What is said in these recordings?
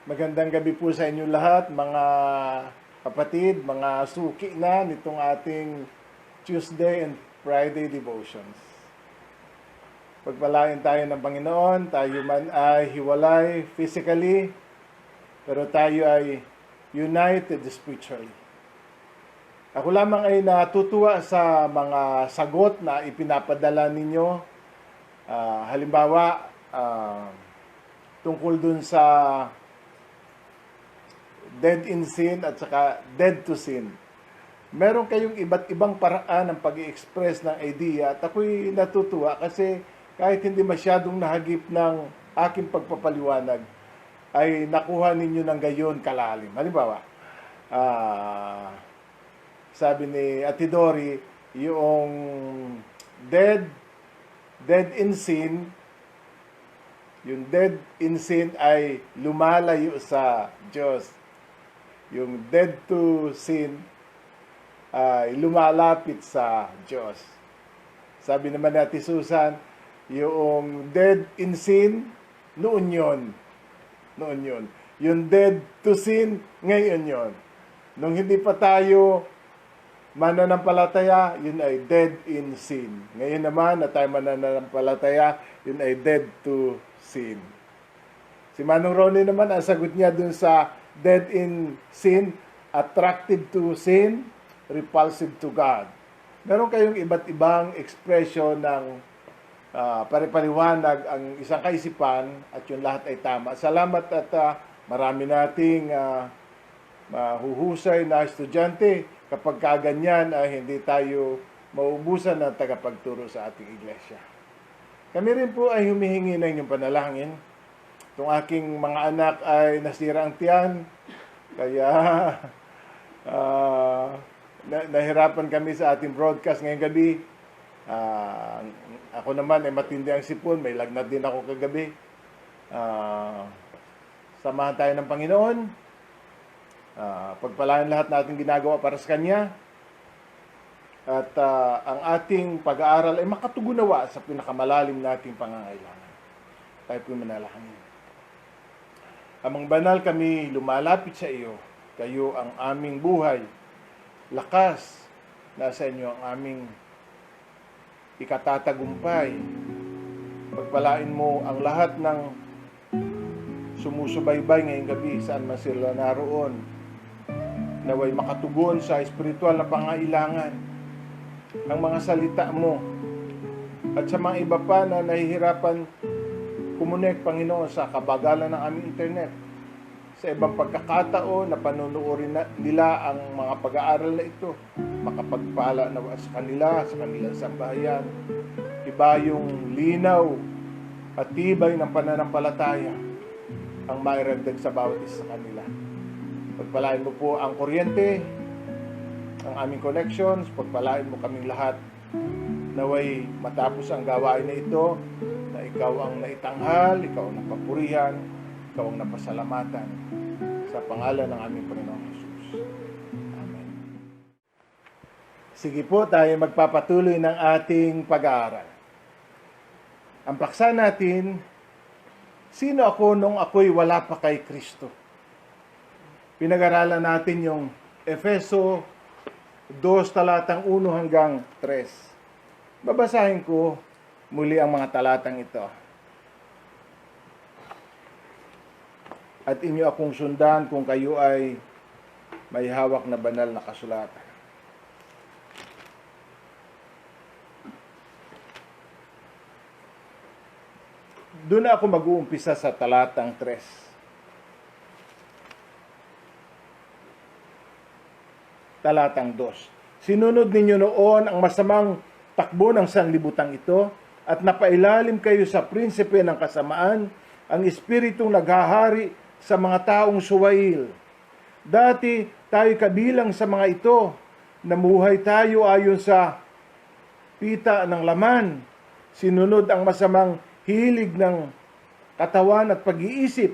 Magandang gabi po sa inyo lahat, mga kapatid, mga suki na nitong ating Tuesday and Friday devotions. Pagpalain tayo ng Panginoon, tayo man ay hiwalay physically, pero tayo ay united spiritually. Ako lamang ay natutuwa sa mga sagot na ipinapadala ninyo. Halimbawa, tungkol dun sa dead in sin at saka dead to sin. Meron kayong iba't ibang paraan ng pag-i-express ng idea at ako'y natutuwa kasi kahit hindi masyadong nahagip ng aking pagpapaliwanag, ay nakuha ninyo ng gayon kalalim. Halimbawa, sabi ni Ate Dory, yung dead in sin, yung dead in sin ay lumalayo sa Diyos. Yung dead to sin ay lumalapit sa Diyos. Sabi naman ni Ate Susan, yung dead in sin, noon yun. Yung dead to sin, ngayon yun. Nung hindi pa tayo mananampalataya, yun ay dead in sin. Ngayon naman, na tayo mananampalataya, yun ay dead to sin. Si Manong Ronnie naman, ang sagot niya dun sa dead in sin, attracted to sin, repulsive to God. Meron kayong iba't ibang expression ng pare-paliwanag ang isang kaisipan at yung lahat ay tama. Salamat at marami nating mahuhusay na estudyante kapag kaganyan ay hindi tayo maubusan ng tagapagturo sa ating iglesia. Kami rin po ay humihingi ng inyong panalangin. Itong aking mga anak ay nasira ang tiyan, kaya nahirapan kami sa ating broadcast ngayong gabi. Ako naman ay matindi ang sipon, may lagnat din ako kagabi. Samahan tayo ng Panginoon. Pagpalain lahat natin ginagawa para sa Kanya. At ang ating pag-aaral ay makatugunawa sa pinakamalalim nating pangangailangan. Tayo po manalangin. Amang banal, kami lumalapit sa iyo. Kayo ang aming buhay. Lakas, nasa inyo ang aming ikatatagumpay. Pagpalain mo ang lahat ng sumusubaybay ngayong gabi, saan man sila naroon, naway makatugon sa espiritual na pangailangan ang mga salita mo. At sa mga iba pa na nahihirapan kumunik, Panginoon, sa kabagalan ng aming internet, sa ibang pagkakataon na panunuorin nila ang mga pag-aaral na ito, makapagpala na sa kanilang sambahayan, iba yung linaw at tibay ng pananampalataya ang mairagdag sa bawat isa sa kanila. Pagpalain mo po ang kuryente, ang aming connections, pagpalain mo kaming lahat, naway matapos ang gawain na ito, na ikaw ang naitanghal, ikaw ang napapurihan, ikaw ang napasalamatan, sa pangalan ng aming Panginoong Jesus. Amen. Sige po, tayo magpapatuloy ng ating pag-aaral. Ang paksa natin, sino ako nung ako'y wala pa kay Kristo? Pinag-aralan natin yung Efeso 2 talatang 1 hanggang 3. Babasahin ko muli ang mga talatang ito. At inyo akong sundan kung kayo ay may hawak na banal na kasulatan. Doon ako mag-uumpisa sa talatang 3. Talatang 2. Sinunod ninyo noon ang masamang takbo ng sanlibutan ito at napailalim kayo sa prinsipe ng kasamaan, ang espiritong naghahari sa mga taong suwail. Dati tayo kabilang sa mga ito, namuhay tayo ayon sa pita ng laman, sinunod ang masamang hilig ng katawan at pag-iisip,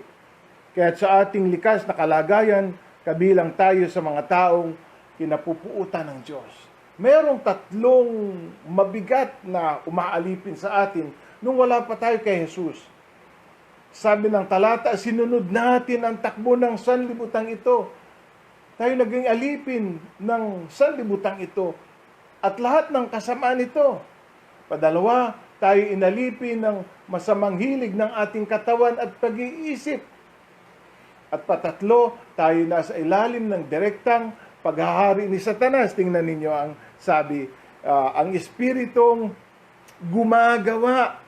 kaya't sa ating likas na kalagayan, kabilang tayo sa mga taong kinapupuutan ng Diyos. Mayroong tatlong mabigat na umaalipin sa atin nung wala pa tayo kay Jesus. Sabi ng talata, sinunod natin ang takbo ng sanlibutan ito. Tayo naging alipin ng sanlibutan ito at lahat ng kasamaan nito. Padalawa, tayo inalipin ng masamang hilig ng ating katawan at pag-iisip. At patatlo, tayo nasa ilalim ng direktang paghahari ni Satanas. Tingnan ninyo ang sabi, ang espiritong gumagawa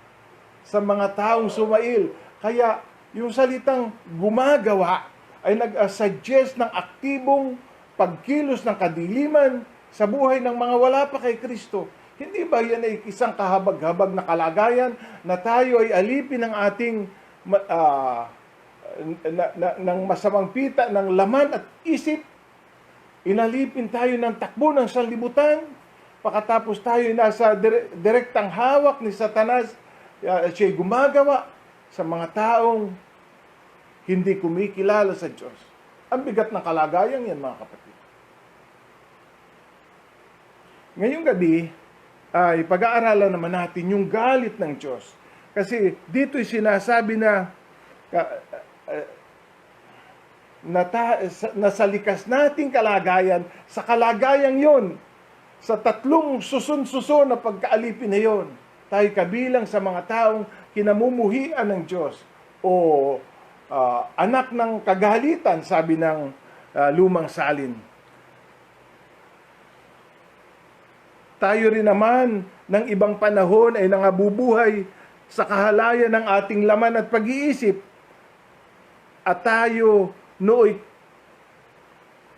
sa mga taong sumail. Kaya yung salitang gumagawa ay nag-suggest ng aktibong pagkilos ng kadiliman sa buhay ng mga wala pa kay Kristo. Hindi ba yan ay isang kahabag-habag na kalagayan na tayo ay alipin ng ating ng masamang pita ng laman at isip? Inalipin tayo ng takbo ng sanlibutan. Pagkatapos tayo nasa direktang hawak ni Satanas, siya'y gumagawa sa mga taong hindi kumikilala sa Diyos. Ang bigat ng kalagayan yan, mga kapatid. Ngayong gabi, ay pag-aaralan naman natin yung galit ng Diyos. Kasi dito'y sinasabi na sa likas nating kalagayan, sa kalagayan yon, sa tatlong susun-susun na pagkaalipin na yon, tayo kabilang sa mga taong kinamumuhian ng Diyos o anak ng kagalitan, sabi ng lumang salin. Tayo rin naman ng ibang panahon ay nangabubuhay sa kahalayan ng ating laman at pag-iisip. At tayo nooy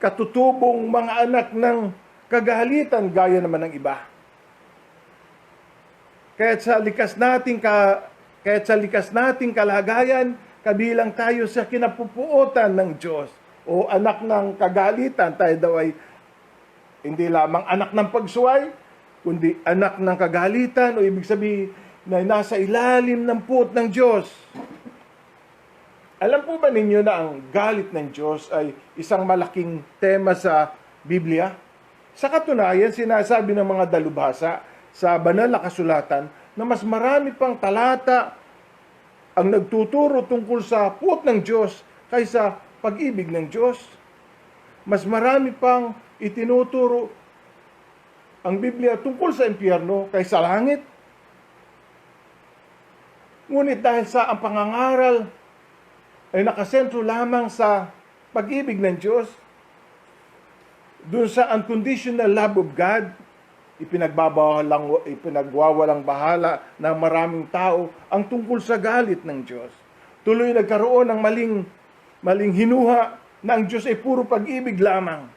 katutubong mga anak ng kagalitan gaya naman ng iba. Kaya't sa likas nating kalagayan, kabilang tayo sa kinapupuotan ng Diyos o anak ng kagalitan. Tayo daw ay hindi lamang anak ng pagsuway, kundi anak ng kagalitan o ibig sabihin na nasa ilalim ng puot ng Diyos. Alam po ba ninyo na ang galit ng Diyos ay isang malaking tema sa Biblia? Sa katunayan, sinasabi ng mga dalubhasa sa banal na kasulatan na mas marami pang talata ang nagtuturo tungkol sa puot ng Diyos kaysa pag-ibig ng Diyos. Mas marami pang itinuturo ang Biblia tungkol sa impyerno kaysa langit. Ngunit dahil sa ang pangangaral ay nakasentro lamang sa pag-ibig ng Diyos, dun sa unconditional love of God, ipinagwawalang bahala ng maraming tao ang tungkol sa galit ng Diyos. Tuloy nagkaroon ng maling hinuha na ang Diyos ay puro pag-ibig lamang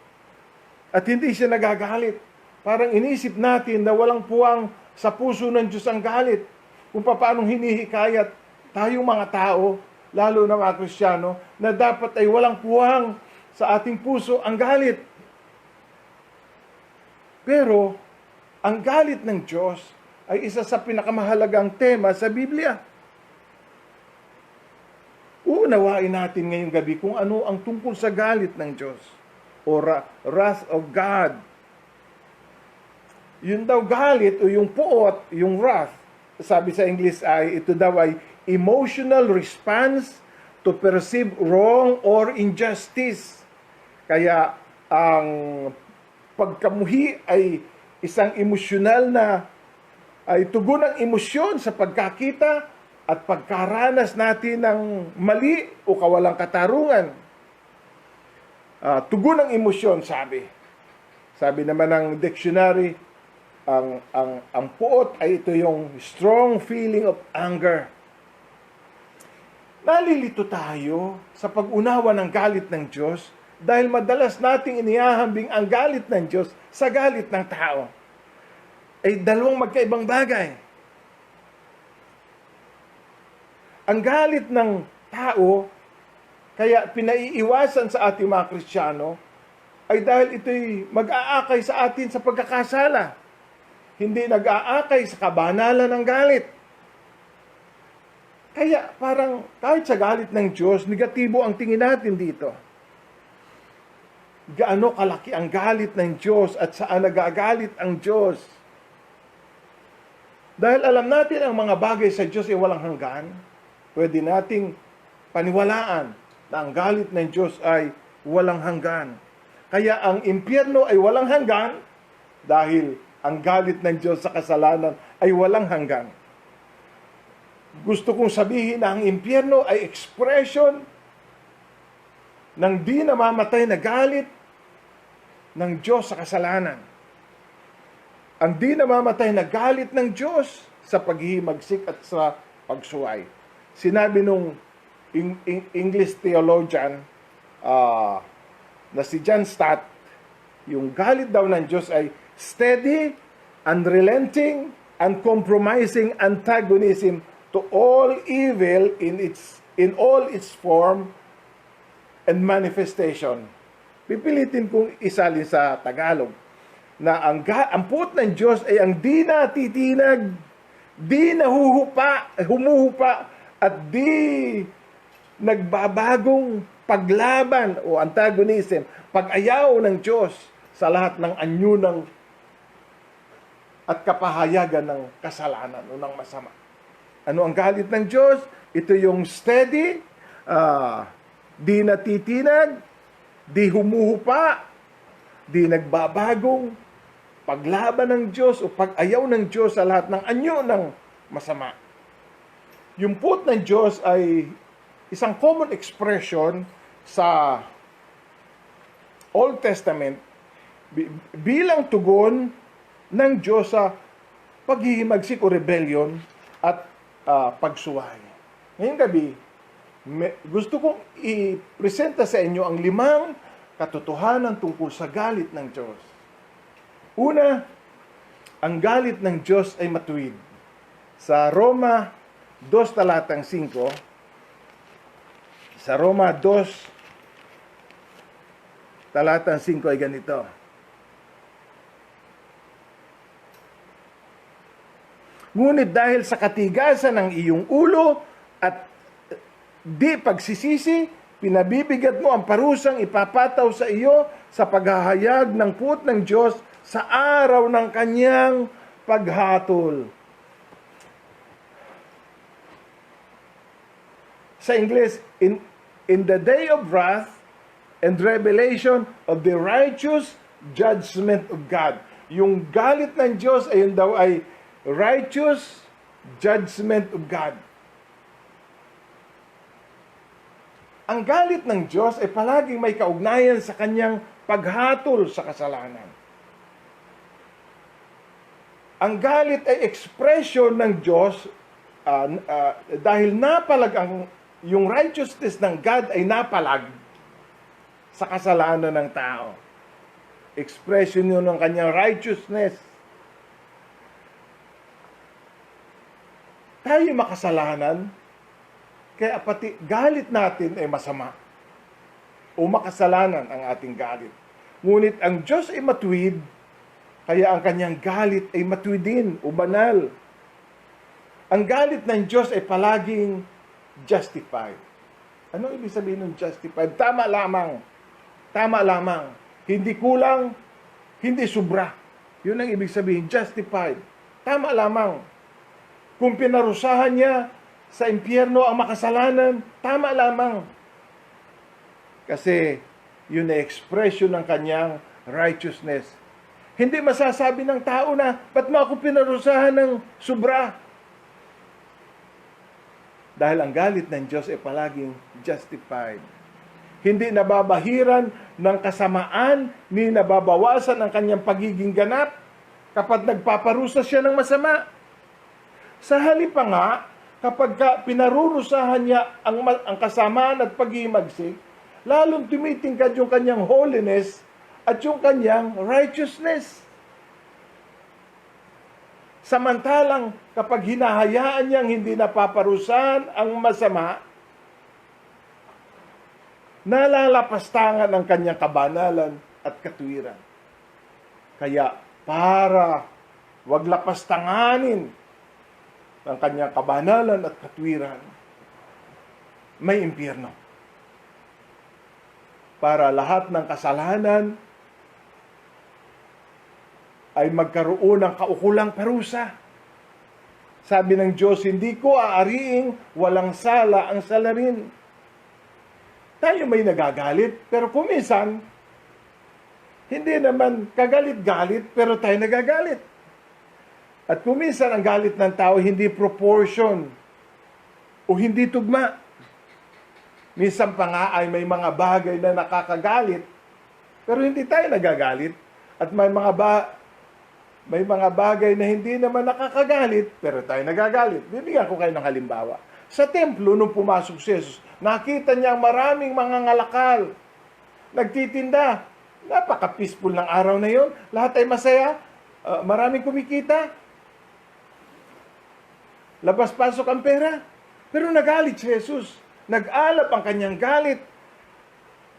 at hindi siya nagagalit. Parang inisip natin na walang puwang sa puso ng Diyos ang galit. Kung paano hinihikayat tayong mga tao, lalo na mga Kristiyano, na dapat ay walang puwang sa ating puso ang galit. Pero, ang galit ng Diyos ay isa sa pinakamahalagang tema sa Biblia. Uunawain natin ngayong gabi kung ano ang tungkol sa galit ng Diyos o wrath of God. Yun daw galit o yung puot, yung wrath, sabi sa English ay ito daw ay emotional response to perceive wrong or injustice. Kaya ang pagkamuhi ay isang emosyonal na ay tugon ng emosyon sa pagkakita at pagkaranas natin ng mali o kawalang katarungan. Tugon ng emosyon, sabi. Sabi naman ng dictionary, ang puot ay ito yung strong feeling of anger. Nalilito tayo sa pag-unawa ng galit ng Diyos dahil madalas nating inihahambing ang galit ng Diyos sa galit ng tao. Ay dalawang magkaibang bagay. Ang galit ng tao, kaya pinaiiwasan sa ating mga Kristiyano, ay dahil ito'y mag-aakay sa atin sa pagkakasala. Hindi nag-aakay sa kabanalan ng galit. Kaya parang kahit sa galit ng Diyos, negatibo ang tingin natin dito. Gaano kalaki ang galit ng Diyos at saan nagagalit ang Diyos. Dahil alam natin ang mga bagay sa Diyos ay walang hanggan. pwede nating paniwalaan na ang galit ng Diyos ay walang hanggan. Kaya ang impyerno ay walang hanggan dahil ang galit ng Diyos sa kasalanan ay walang hanggan. Gusto kong sabihin na ang impyerno ay expression ng di namamatay na galit ng Diyos sa kasalanan. Ang di namamatay na galit ng Diyos sa paghihimagsik at sa pagsuway. Sinabi nung English theologian na si John Stott, yung galit daw ng Diyos ay steady, unrelenting, uncompromising antagonism to all evil in all its form and manifestation. Pipilitin kong isalin sa Tagalog na ang puot ng Diyos ay ang di natitinag, di humuhupa at di nagbabagong paglaban o antagonism, pag-ayaw ng Diyos sa lahat ng anyunang at kapahayagan ng kasalanan o ng masama. Ano ang galit ng Diyos? Ito yung steady, di natitinag, di humuhupa, di nagbabagong paglaban ng Diyos o pag-ayaw ng Diyos sa lahat ng anyo ng masama. Yung puot ng Diyos ay isang common expression sa Old Testament bilang tugon ng Diyos sa paghihimagsik o rebellion at pagsuway. Ngayong gabi, gusto kong i-presenta sa inyo ang 5 katotohanan tungkol sa galit ng Diyos. Una, ang galit ng Diyos ay matuwid. Sa Roma 2 talatang 5, sa Roma 2 talatang 5 ay ganito. Ngunit dahil sa katigasan ng iyong ulo at di pagsisisi, pinabibigat mo ang parusang ipapataw sa iyo sa paghahayag ng puot ng Diyos sa araw ng kanyang paghatol. Sa Ingles, in the day of wrath and revelation of the righteous judgment of God. Yung galit ng Diyos ay yun daw ay righteous judgment of God. Ang galit ng Diyos ay palaging may kaugnayan sa kanyang paghatol sa kasalanan. Ang galit ay expression ng Diyos dahil napalag yung righteousness ng God ay napalag sa kasalanan ng tao. Expression yun ng kanyang righteousness. Tayo makasalanan, kaya pati galit natin ay masama. O makasalanan ang ating galit. Ngunit ang Diyos ay matuwid, kaya ang kanyang galit ay matuwid din o banal. Ang galit ng Diyos ay palaging justified. Ano ibig sabihin ng justified? Tama lamang. Tama lamang. Hindi kulang, hindi sobra. Yun ang ibig sabihin, justified. Tama lamang. Kung pinarusahan niya sa impyerno ang makasalanan, tama lamang. Kasi yun ay expression ng kanyang righteousness. Hindi masasabi ng tao na, ba't mo ako pinarusahan ng sobra? Dahil ang galit ng Diyos ay palaging justified. Hindi nababahiran ng kasamaan, ni nababawasan ang kanyang pagiging ganap kapag nagpaparusa siya ng masama. Sa halip pa nga, kapag pinarurusahan niya ang kasamaan at paghihimagsik, lalong tumitingkad yung kanyang holiness at yung kanyang righteousness. Samantalang kapag hinahayaan niyang hindi napaparusahan ang masama, nalalapastangan ang kanyang kabanalan at katuwiran. Kaya para wag lapastanganin ang kanyang kabanalan at katwiran, may impyerno. Para lahat ng kasalanan ay magkaroon ng kaukulang parusa Sabi ng Diyos, hindi ko aariing walang sala ang salarin. Tayo may nagagalit, pero kuminsan, hindi naman kagalit-galit, pero tayo nagagalit. At kuminsan, ang galit ng tao hindi proportion o hindi tugma. Minsan pa nga ay may mga bagay na nakakagalit, pero hindi tayo nagagalit. At may mga bagay na hindi naman nakakagalit, pero tayo nagagalit. Bibigyan ko kayo ng halimbawa. Sa templo, nung pumasok si Jesus, nakita niya maraming mga ngalakal. Nagtitinda. Napaka-peaceful ng araw na yon. Lahat ay masaya. Maraming kumikita. Labas-pasok ang pera. Pero nagalit si Jesus. Nag-alap ang kanyang galit.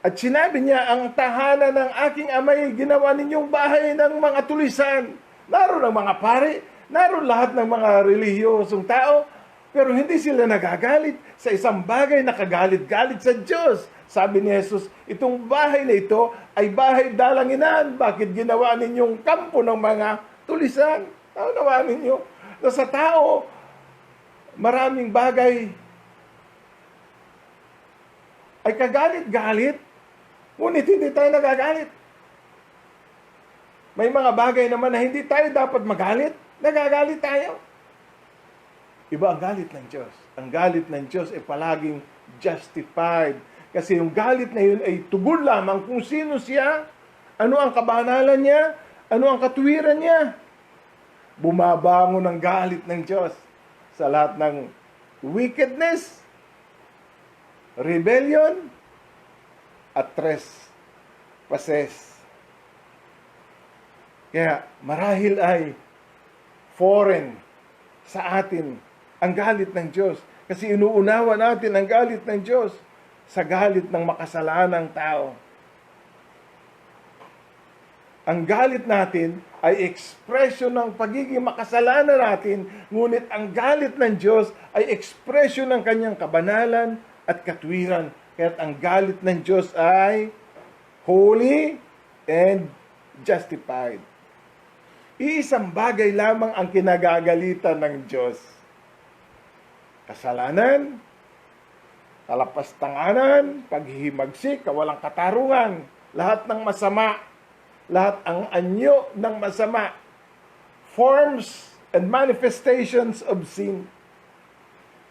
At sinabi niya, ang tahanan ng aking amay, ginawa ninyong bahay ng mga tulisan. Naroon ang mga pare, naroon lahat ng mga relihiyosong tao, pero hindi sila nagagalit sa isang bagay na kagalit-galit sa Diyos. Sabi ni Jesus, itong bahay na ito ay bahay dalanginan. Bakit ginawa ninyong kampo ng mga tulisan? Nawa ninyo na sa tao, maraming bagay ay kagalit-galit, ngunit hindi tayo nagagalit. May mga bagay naman na hindi tayo dapat magalit, nagagalit tayo. Iba ang galit ng Diyos. Ang galit ng Diyos ay palaging justified. Kasi yung galit na yun ay tugon lamang kung sino siya, ano ang kabanalan niya, ano ang katuwiran niya. Bumabangon ang galit ng Diyos sa lahat ng wickedness, rebellion, at trespasses. Kaya marahil ay foreign sa atin ang galit ng Diyos. Kasi inuunawa natin ang galit ng Diyos sa galit ng makasalanang tao. Ang galit natin ay ekspresyon ng pagiging makasalanan natin, ngunit ang galit ng Diyos ay ekspresyon ng kanyang kabanalan at katwiran. Kaya ang galit ng Diyos ay holy and justified. Iisang bagay lamang ang kinagagalitan ng Diyos. Kasalanan, talapastanganan, paghihimagsik, kawalang katarungan, lahat ng masama, lahat ang anyo ng masama, forms and manifestations of sin.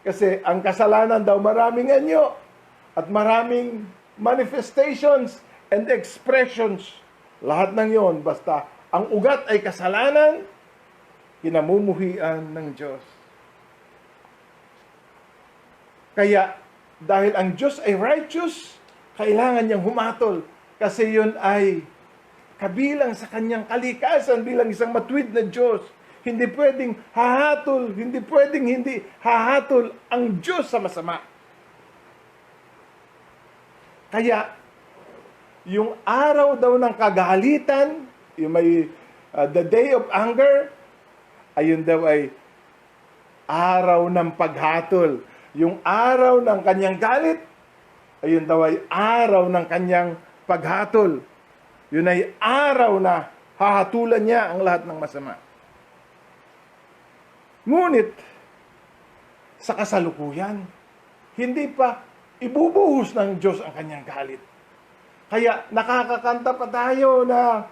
Kasi ang kasalanan daw maraming anyo at maraming manifestations and expressions. Lahat ng yon, basta ang ugat ay kasalanan, kinamumuhian ng Diyos. Kaya, dahil ang Diyos ay righteous, kailangan niyang humatol. Kasi yun ay kabilang sa kanyang kalikasan bilang isang matuwid na Diyos. Hindi pwedeng hahatol, hindi pwedeng hindi hahatol ang Diyos sa masama. Kaya, yung araw daw ng kagalitan, yung may the day of anger, ayun daw ay araw ng paghatol. Yung araw ng kanyang galit, ayun daw ay araw ng kanyang paghatol. Yun ay araw na hahatulan niya ang lahat ng masama. Ngunit, sa kasalukuyan, hindi pa ibubuhos ng Diyos ang kanyang galit. Kaya nakakakanta pa tayo na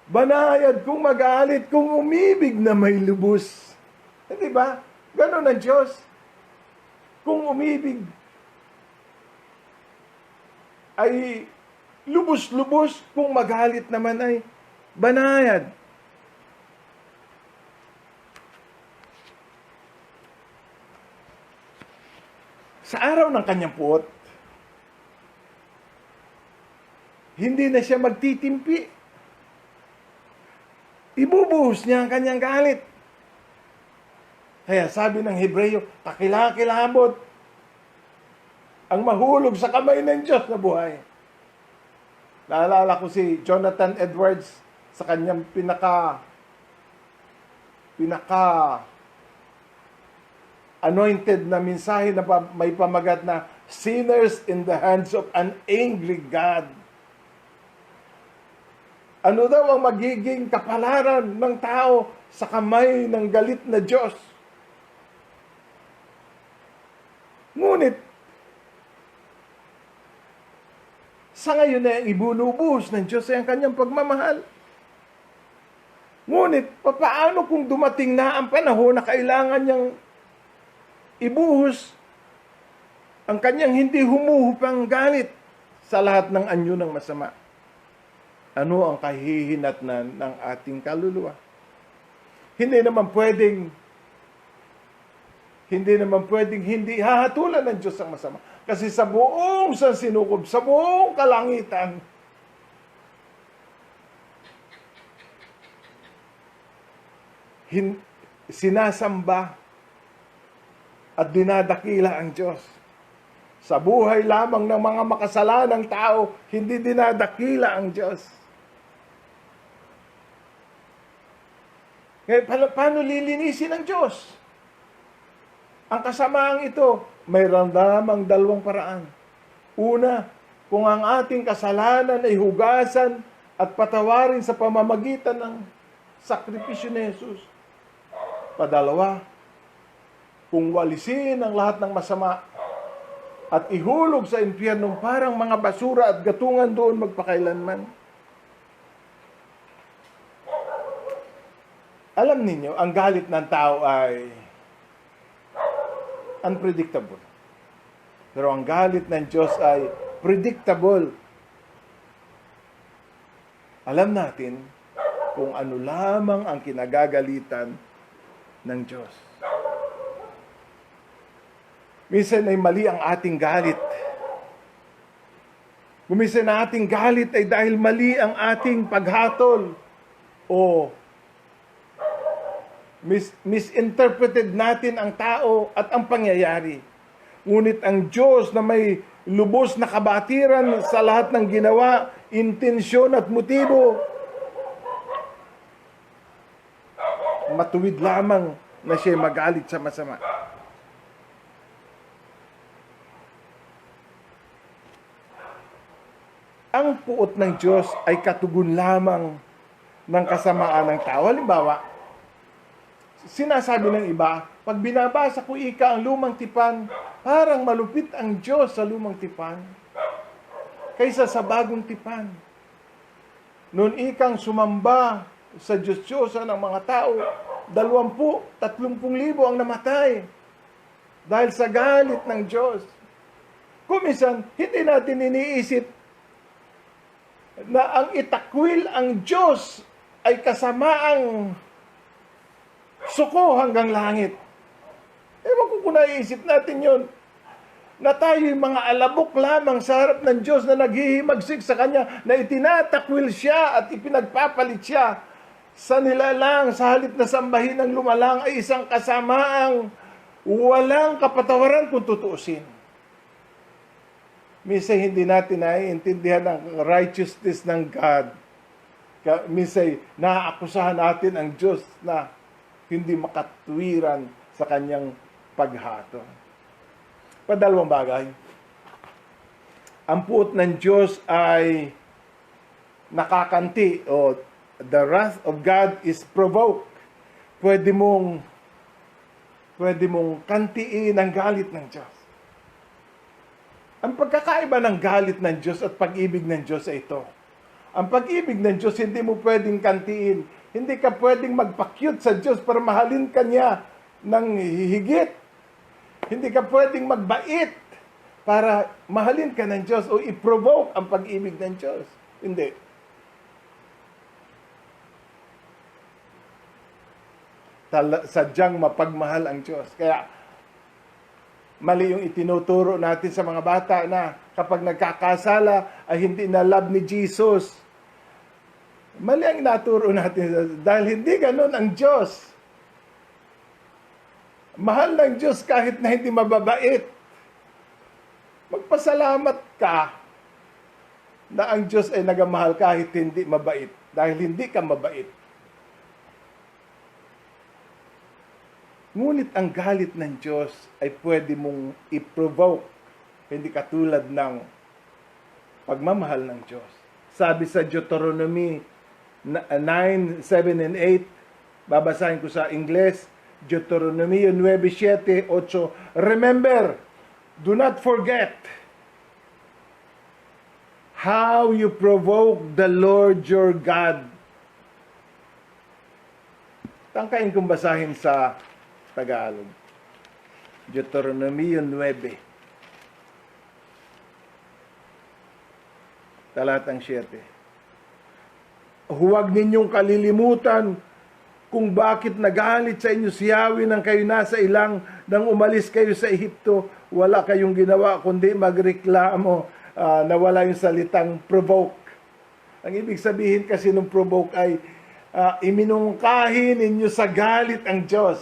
banayad kung magalit, kung umibig na may lubos. Hindi ba? Ganon ang Diyos. Kung umibig ay lubos-lubos, kung magalit naman ay banayad. Sa araw ng kanyang puot, hindi na siya magtitimpi. Ibubuhos niya ang kanyang galit. Kaya sabi ng Hebreo, kakilakilabot ang mahulog sa kamay ng Diyos na buhay. Naalala ko si Jonathan Edwards sa kanyang pinaka anointed na mensahe na may pamagat na sinners in the hands of an angry God. Ano daw ang magiging kapalaran ng tao sa kamay ng galit na Diyos. Ngunit, sa ngayon na ibulubos ng Diyos ay ang kanyang pagmamahal. Ngunit, papaano kung dumating na ang panahon na kailangan niyang ibuhos ang kanyang hindi humuhupang galit sa lahat ng anyo ng masama? Ano ang kahihinatnan ng ating kaluluwa? Hindi naman pwedeng hindi hahatulan ng Diyos ang masama. Kasi sa buong sansinukob, sa buong kalangitan, sinasamba at dinadakila ang Diyos. Sa buhay lamang ng mga makasalanang tao, hindi dinadakila ang Diyos. Ngayon, paano lilinisin ng Diyos ang kasamaang ito? Mayroon lamang dalawang paraan. Una, kung ang ating kasalanan ay hugasan at patawarin sa pamamagitan ng sakripisyo ni Jesus. Padalawa, kung walisin ang lahat ng masama at ihulog sa impyernong parang mga basura at gatungan doon magpakailanman. Alam ninyo, ang galit ng tao ay unpredictable. Pero ang galit ng Diyos ay predictable. Alam natin kung ano lamang ang kinagagalitan ng Diyos. Minsan ay mali ang ating galit. Minsan ang ating galit ay dahil mali ang ating paghatol o misinterpreted natin ang tao at ang pangyayari. Ngunit ang Diyos na may lubos na kabatiran sa lahat ng ginawa, intensyon at motibo, matuwid lamang na siya magalit sa masama. Ang puot ng Diyos ay katugon lamang ng kasamaan ng tao. Halimbawa, sinasabi ng iba, pag binabasa ko ika ang lumang tipan, parang malupit ang Diyos sa lumang tipan kaysa sa bagong tipan. Noon ikang sumamba sa Diyos-Diyosan ng mga tao, 20,000-30,000 ang namatay dahil sa galit ng Diyos. Kuminsan, hindi natin iniisip na ang itakwil ang Diyos ay kasamaang suko hanggang langit. Ewan ko kung naiisip natin yun, na tayo'y mga alabok lamang sa harap ng Diyos na naghihimagsik sa Kanya, na itinatakwil siya at ipinagpapalit siya sa nilalang, sa halip na sambahin ng lumalang ay isang kasamaang walang kapatawaran kung tutuusin. Minsan hindi natin naiintindihan ang righteousness ng God. Minsan naaakusahan natin ang Diyos na hindi makatwiran sa kanyang paghato. Padalawang bagay. Ang puot ng Diyos ay nakakanti o the wrath of God is provoked. Pwede mong kantiin ang galit ng Diyos. Ang pagkakaiba ng galit ng Diyos at pag-ibig ng Diyos ay ito. Ang pag-ibig ng Diyos hindi mo pwedeng kantiin. Hindi ka pwedeng magpa-cute sa Diyos para mahalin ka niya ng higit. Hindi ka pwedeng magbait para mahalin ka ng Diyos o i-provoke ang pag-ibig ng Diyos. Hindi. Sadyang mapagmahal ang Diyos. Kaya, mali yung itinuturo natin sa mga bata na kapag nagkakasala ay hindi na love ni Jesus. Mali ang naturo natin dahil hindi ganun ang Diyos. Mahal ng Diyos kahit na hindi mababait. Magpasalamat ka na ang Diyos ay nagamahal kahit hindi mabait. Dahil hindi ka mabait. Ngunit ang galit ng Diyos ay pwede mong i-provoke. Hindi katulad ng pagmamahal ng Diyos. Sabi sa Deuteronomy 9, 7, and 8, Babasahin ko sa Ingles, Deuteronomy 9:7, 8. Remember, do not forget how you provoke the Lord your God. Tangkain kong basahin sa Tagalog. Deuteronomy 9. Talatang 7. Huwag ninyong kalilimutan kung bakit nagalit sa inyo si Yahweh nang kayo nasa ilang, nang umalis kayo sa Ehipto. Wala kayong ginawa kundi magreklamo, na wala yung salitang provoke. Ang ibig sabihin kasi ng provoke ay iminungkahi ninyo sa galit ang Diyos.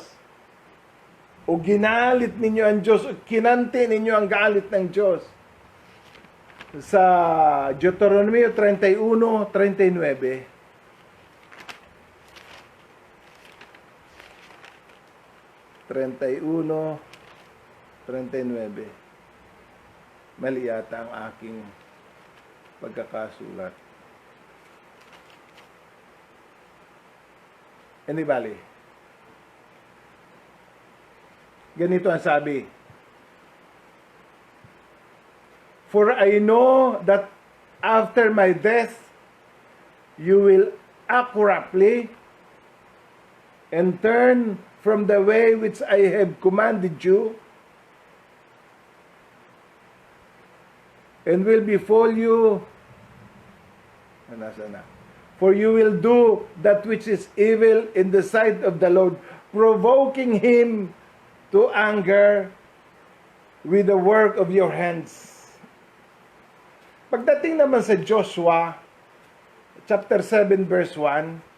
O ginalit ninyo ang Diyos, o kinante ninyo ang galit ng Diyos. Sa Deuteronomy 31:39. Mali yata ang aking pagkakasulat. Anybody? Ganito ang sabi. For I know that after my death, you will act corruptly and turn from the way which I have commanded you, and will befall you. For you will do that which is evil in the sight of the Lord, provoking him to anger with the work of your hands. Pagdating naman sa Joshua, chapter 7, verse 1,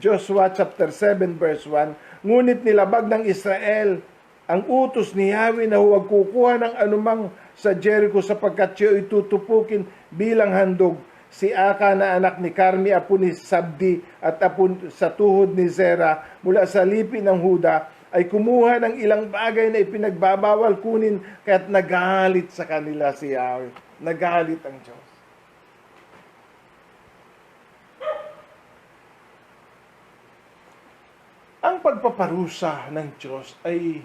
Joshua chapter 7, verse 1, ngunit nilabag ng Israel ang utos ni Yahweh na huwag kukuha ng anumang sa Jericho sapagkat siya itutupukin bilang handog. Si Aka na anak ni Karmi, apo ni Sabdi at apo sa tuhod ni Zera mula sa lipi ng Huda ay kumuha ng ilang bagay na ipinagbabawal kunin kaya't nagalit sa kanila si Yahweh. Nagalit ang Diyos. Ang pagpaparusa ng Diyos ay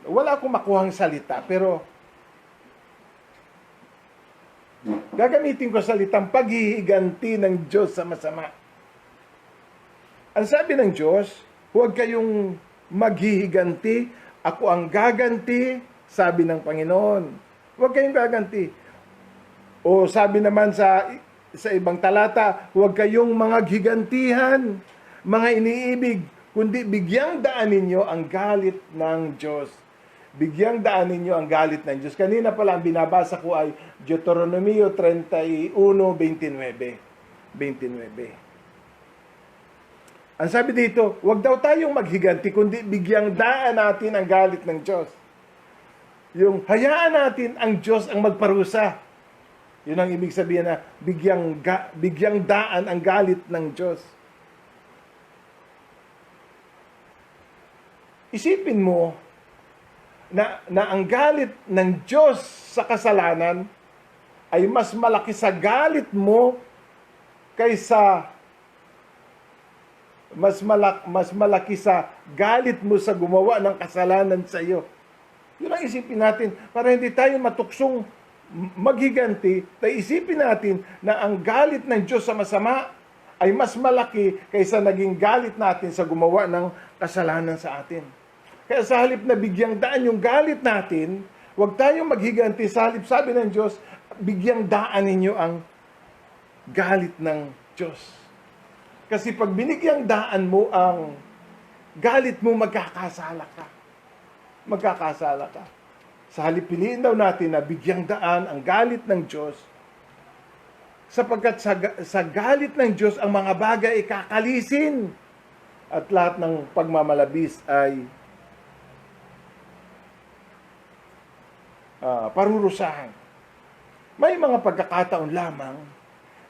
wala akong makuhang salita, pero gagamitin ko salitang paghihiganti ng Diyos sa masama. Ang sabi ng Diyos, huwag kayong maghihiganti, ako ang gaganti, sabi ng Panginoon. Huwag kayong gaganti. O sabi naman sa ibang talata, huwag kayong mga gigantihan, mga iniibig, kundi bigyang daan ninyo ang galit ng Diyos. Bigyang daan ninyo ang galit ng Diyos. Kanina pala ang binabasa ko ay Deuteronomy 31:29. Ang sabi dito, huwag daw tayong maghiganti, kundi bigyang daan natin ang galit ng Diyos. Yung hayaan natin ang Diyos ang magparusa. Yun ang ibig sabihin na bigyang daan ang galit ng Diyos. Isipin mo na ang galit ng Diyos sa kasalanan ay mas malaki sa galit mo kaysa mas malaki sa galit mo sa gumawa ng kasalanan sa iyo. Yun ang isipin natin para hindi tayo matuksong maghiganti, tayo isipin natin na ang galit ng Diyos sa masama ay mas malaki kaysa naging galit natin sa gumawa ng kasalanan sa atin. Kaya sa halip na bigyang daan yung galit natin, huwag tayong maghiganti. Sa halip, sabi ng Diyos, bigyang daan ninyo ang galit ng Diyos. Kasi pag binigyang daan mo ang galit mo, magkakasala ka. Magkakasala ka. Sa halip, piliin daw natin na bigyang daan ang galit ng Diyos, sapagkat sa galit ng Diyos, ang mga bagay ay kakalisin at lahat ng pagmamalabis ay parurusahan. May mga pagkakataon lamang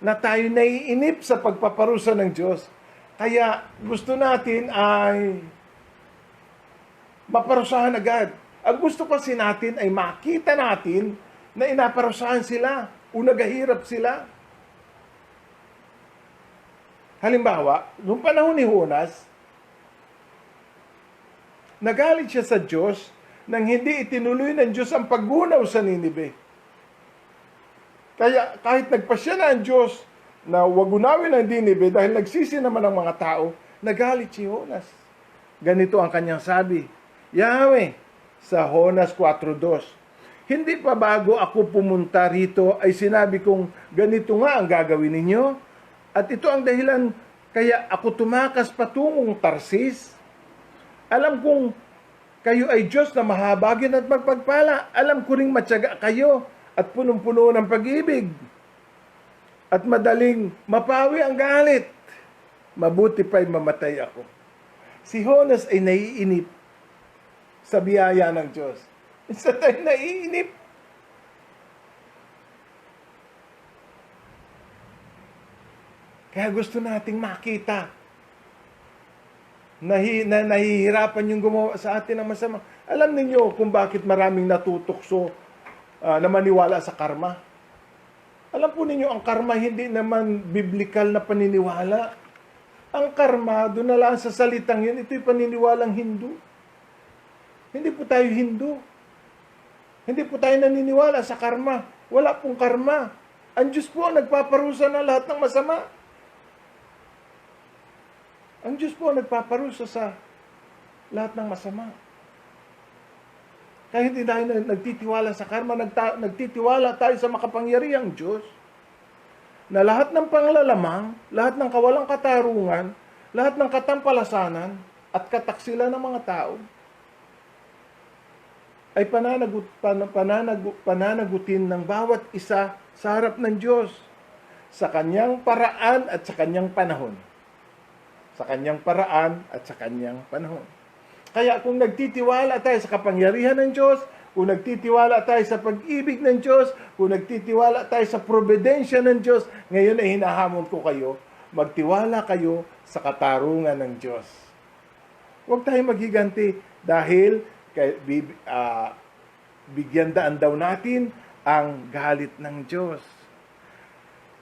na tayo naiinip sa pagpaparusa ng Diyos. Kaya gusto natin ay maparusahan agad. Ang gusto kasi natin ay makita natin na inaparusahan sila o nagahirap sila. Halimbawa, noong panahon ni Jonas, nagalit siya sa Diyos nang hindi itinuloy ng Diyos ang paggunaw sa Ninive. Kaya kahit nagpasya na ang Diyos na wag gunawin ang Ninive dahil nagsisi naman ang mga tao, nagalit si Jonas. Ganito ang kanyang sabi, Yahweh, sa Jonas 4:2, hindi pa bago ako pumunta rito ay sinabi kong ganito nga ang gagawin ninyo? At ito ang dahilan kaya ako tumakas patungong Tarsis. Alam kong kayo ay Diyos na mahabagin at magpagpala. Alam ko ring matyaga kayo at punong-puno ng pag-ibig. At madaling mapawi ang galit. Mabuti pa'y mamatay ako. Si Jonas ay naiinip sa biyaya ng Diyos. Isa tayo naiinip. Kaya gusto nating makita na nahihirapan yung gumawa sa atin ng masama. Alam niyo kung bakit maraming natutukso na maniwala sa karma? Alam po ninyo, ang karma hindi naman biblical na paniniwala. Ang karma, doon na lang sa salitang yun, ito'y paniniwalang Hindu. Hindi po tayo Hindu. Hindi po tayo naniniwala sa karma. Wala pong karma. Ang Diyos po ang nagpaparusa ng lahat ng masama. Ang Diyos po nagpaparusa sa lahat ng masama. Kaya hindi tayo nagtitiwala sa karma, nagtitiwala tayo sa makapangyarihang Diyos na lahat ng panglalamang, lahat ng kawalang katarungan, lahat ng katampalasanan at kataksilan ng mga tao ay pananagutin ng bawat isa sa harap ng Diyos sa kanyang paraan at sa kanyang panahon. Sa kanyang paraan at sa kanyang panahon. Kaya kung nagtitiwala tayo sa kapangyarihan ng Diyos, kung nagtitiwala tayo sa pag-ibig ng Diyos, kung nagtitiwala tayo sa providensya ng Diyos, ngayon ay hinahamon ko kayo, magtiwala kayo sa katarungan ng Diyos. Huwag tayo maghiganti dahil bigyan daan daw natin ang galit ng Diyos.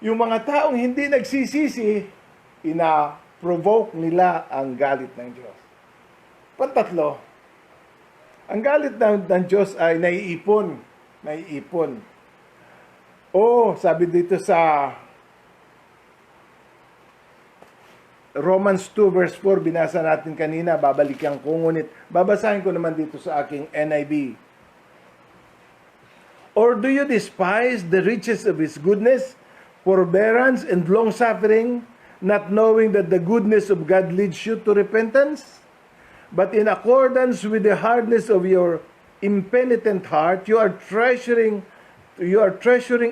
Yung mga taong hindi nagsisisi, provoke nila ang galit ng Diyos. Pantatlo, ang galit ng Diyos ay naiipon. Naiipon. Sabi dito sa Romans 2 verse 4, binasa natin kanina, babalikan ko, ngunit babasahin ko naman dito sa aking NIV. Or do you despise the riches of His goodness, forbearance, and long-suffering, not knowing that the goodness of God leads you to repentance? But in accordance with the hardness of your impenitent heart, you are treasuring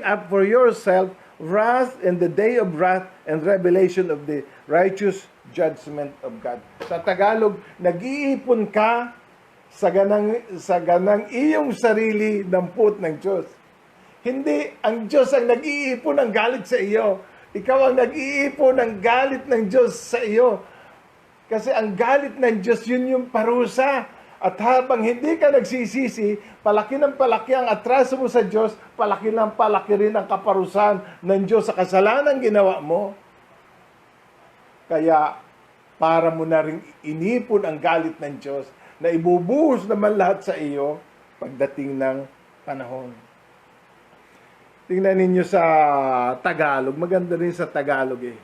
up for yourself wrath in the day of wrath and revelation of the righteous judgment of God. Sa Tagalog, nag-iipon ka sa ganang iyong sarili ng puot ng Diyos. Hindi ang Diyos ang nag-iipon ng galit sa iyo. Ikaw ang nag-iipon ng galit ng Diyos sa iyo. Kasi ang galit ng Diyos, yun yung parusa. At habang hindi ka nagsisisi, palaki ng palaki ang atraso mo sa Diyos, palaki ng palaki rin ang kaparusahan ng Diyos sa kasalanan ginawa mo. Kaya, para mo na rin inipon ang galit ng Diyos, na ibubuhos naman lahat sa iyo pagdating ng panahon. Tingnan ninyo sa Tagalog. Maganda rin sa Tagalog eh.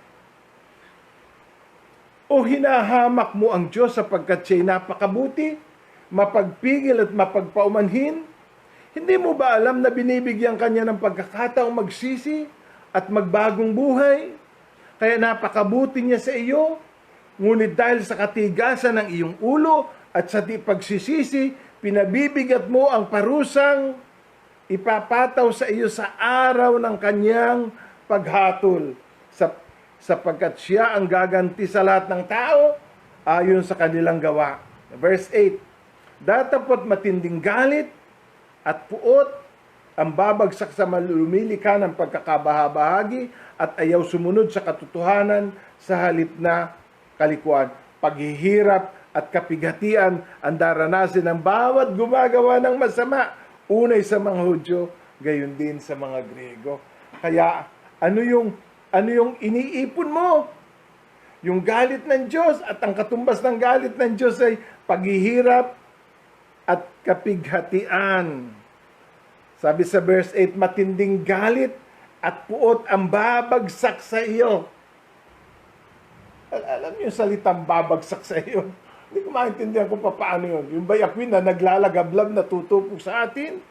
O hinahamak mo ang Diyos sapagkat siya'y napakabuti, mapagpigil at mapagpaumanhin? Hindi mo ba alam na binibigyan kanya ng pagkakataong magsisi at magbagong buhay? Kaya napakabuti niya sa iyo, ngunit dahil sa katigasan ng iyong ulo at sa di pagsisisi, pinabibigat mo ang parusang ipapataw sa iyo sa araw ng kanyang paghatol, sapagkat siya ang gaganti sa lahat ng tao ayon sa kanilang gawa. Verse 8, datapot matinding galit at puot ang babagsak sa lumilika ng pagkakabahabahagi at ayaw sumunod sa katotohanan sa halip na kalikuan. Paghihirap at kapigatian ang daranasin ng bawat gumagawa ng masama, unay sa mga Hudyo, gayon din sa mga Grego. Kaya ano yung iniipon mo? Yung galit ng Diyos at ang katumbas ng galit ng Diyos ay paghihirap at kapighatian. Sabi sa verse 8, matinding galit at puot ang babagsak sa iyo. Alam niyo yung salitang babagsak sa iyo? Hindi ko maintindihan kung paano yun. Yung bayakwin na naglalagablab na tutupok sa atin.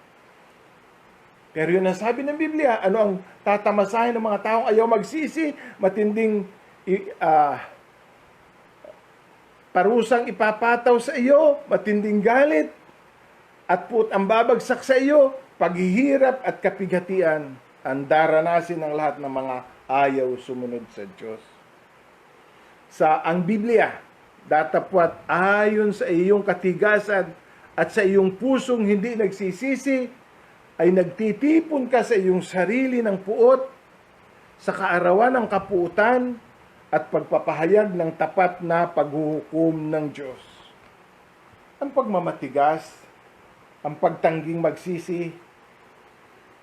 Pero yun ang sabi ng Biblia. Ano ang tatamasahin ng mga taong ayaw magsisi? Matinding parusang ipapataw sa iyo, matinding galit, at puot ang babagsak sa iyo, paghihirap at kapighatian ang daranasin ng lahat ng mga ayaw sumunod sa Diyos. Ang Biblia, datapwat ayon sa iyong katigasan at sa iyong pusong hindi nagsisisi, ay nagtitipon ka sa iyong sarili ng puot, sa kaarawan ng kapuutan, at pagpapahayag ng tapat na paghuhukom ng Diyos. Ang pagmamatigas, ang pagtangging magsisi,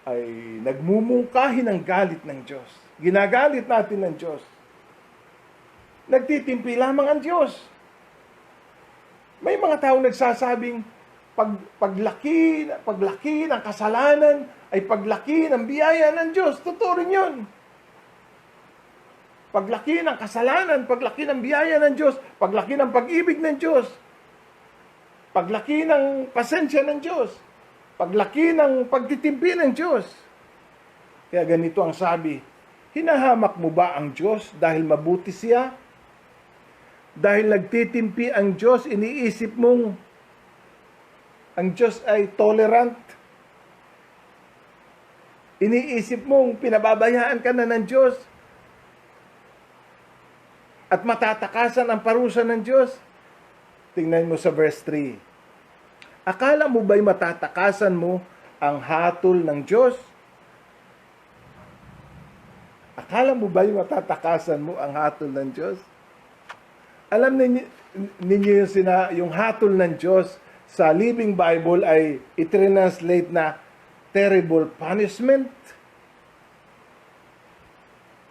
ay nagmumungkahi ng galit ng Diyos. Ginagalit natin ng Diyos. Nagtitimpi lamang ang Diyos. May mga taong nagsasabing, paglaki ng kasalanan ay paglaki ng biyaya ng Diyos. Totoo rin yun. Paglaki ng kasalanan, paglaki ng biyaya ng Diyos, paglaki ng pag-ibig ng Diyos, paglaki ng pasensya ng Diyos, paglaki ng pagtitimpi ng Diyos. Kaya ganito ang sabi, hinahamak mo ba ang Diyos dahil mabuti siya? Dahil nagtitimpi ang Diyos, iniisip mong ang Diyos ay tolerant? Iniisip mong pinababayaan ka na ng Diyos? At matatakasan ang parusa ng Diyos? Tingnan mo sa verse 3. Akala mo ba'y matatakasan mo ang hatol ng Diyos? Akala mo ba'y matatakasan mo ang hatol ng Diyos? Alam ninyo yung hatol ng Diyos sa Living Bible ay itranslate na terrible punishment.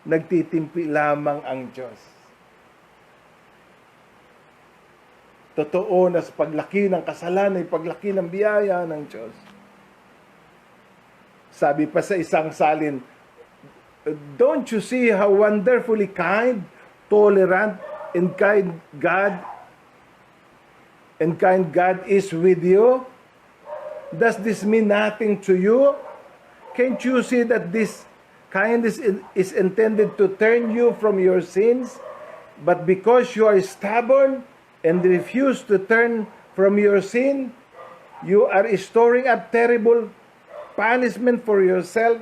Nagtitimpi lamang ang Diyos. Totoo na sa paglaki ng kasalanan ay paglaki ng biyaya ng Diyos. Sabi pa sa isang salin, don't you see how wonderfully kind, tolerant, and kind God is with you? Does this mean nothing to you? Can't you see that this kindness is intended to turn you from your sins? But because you are stubborn and refuse to turn from your sin, you are storing up terrible punishment for yourself,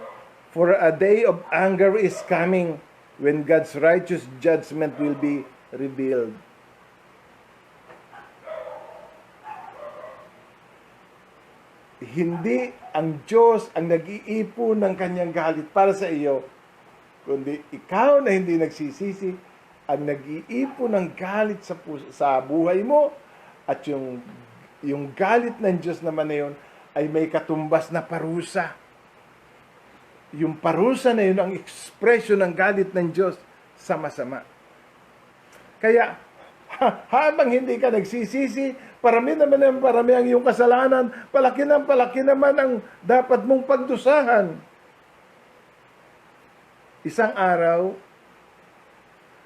for a day of anger is coming when God's righteous judgment will be revealed. Hindi ang Diyos ang nag-iipon ng kanyang galit para sa iyo, kundi ikaw na hindi nagsisisi ang nag-iipon ng galit sa buhay mo, at yung galit ng Diyos naman na yun ay may katumbas na parusa. Yung parusa na yun ang ekspresyon ng galit ng Diyos sa masama. Kaya, habang hindi ka nagsisisi, parami naman ang iyong kasalanan, palaki naman ang dapat mong pagdusahan. Isang araw,